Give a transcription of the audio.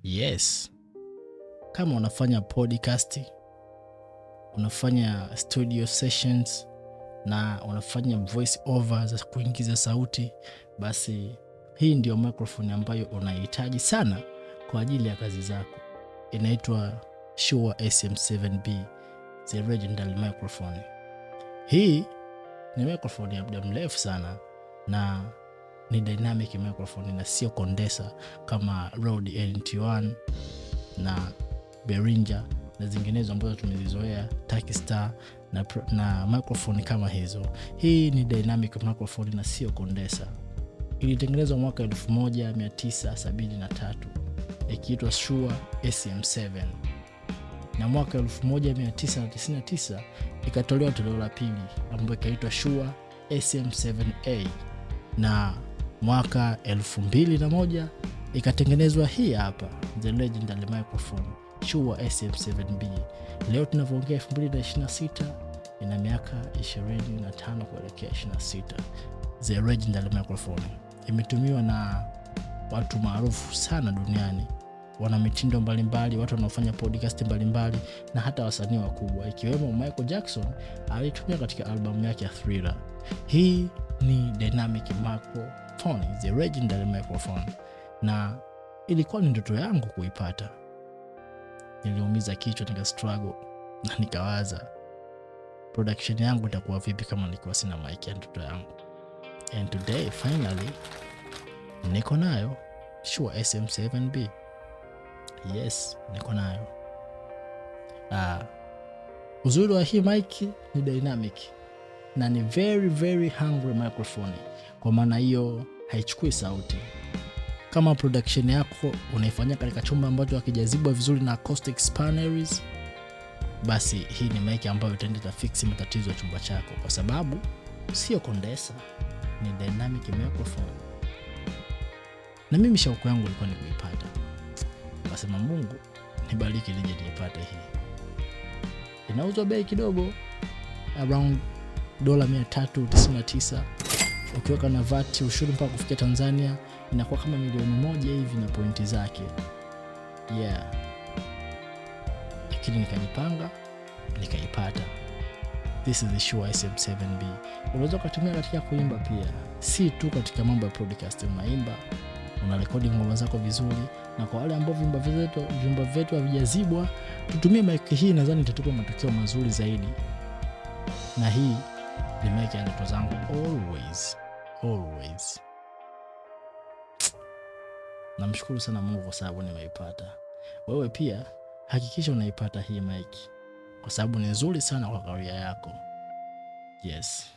Yes, kama unafanya podcast, unafanya studio sessions na unafanya voice over za kuingiza sauti, basi hii ndio microphone ambayo unahitaji sana kwa ajili ya kazi zako. Inaitwa Shure SM7B, the legendary microphone. Hii ni microphone ya muda mrefu sana na ni dynamic microphone na sio condenser kama Rode NT1 na Behringer na zinginezo ambazo tumezizoea, Takistar na microphone kama hizo. Hii ni dynamic microphone na sio condenser. Ilitengenezwa mwaka 1973 ikiitwa Shure SM7, na mwaka 1999 ikatolewa toleo la pili ambayo ikaitwa Shure SM7A, na mwaka 2001 ikatengenezwa hii hapa, the legendary microphone Shure SM7B. Leo tunavyoongea 2026, ina miaka 25 kuelekea 26. The legendary microphone imetumiwa na watu maarufu sana duniani, wana mitindo mbalimbali, watu wanaofanya podcast mbalimbali na hata wasanii wakubwa ikiwemo Michael Jackson alitumia katika albamu yake ya Thriller. Hii ni dynamic microphone, the legendary microphone, na ilikuwa ni ndoto yangu kuipata. Niliumiza kichwa, nika struggle na nikawaza production yangu itakuwa vipi kama nilikuwa sina mic ya ndoto yangu. And today finally niko nayo Shure SM7B. Yes, niko nayo. Uzuri wa hii mic ni dynamic na ni very very hungry microphone. Kwa maana hiyo haichukui sauti. Kama production yako unaifanya katika chumba ambacho hakijazibwa vizuri na acoustic panels, basi hii ni mic ambayo itaenda fix matatizo ya chumba chako, kwa sababu sio condenser, ni dynamic microphone. Na mimi shauku yangu ilikuwa ni kuipata. Nikasema Mungu nibariki nije niipate hii. Inauzwa bei kidogo, around $399. Ukiweka na VAT, ushuru mpaka kufikia Tanzania inakuwa kama $1,000,000 hivi na pointi zake. Yeah. Lakini nikajipanga, nikaipata. This is the Shure SM7B. Unaweza kutumia katika kuimba pia, si tu katika mambo ya podcast. Unaimba, unarekodi ngoma zako vizuri, na kwa wale ambao vyumba vyetu havijazibwa, tutumie mic hii, nadhani itatupa matokeo mazuri zaidi. Na hii ni mic ya ndoto zangu always. Namshukuru sana Mungu kwa sababu nimeipata. Wewe pia hakikisha unaipata hii mic, kwa sababu ni nzuri sana kwa career yako. Yes.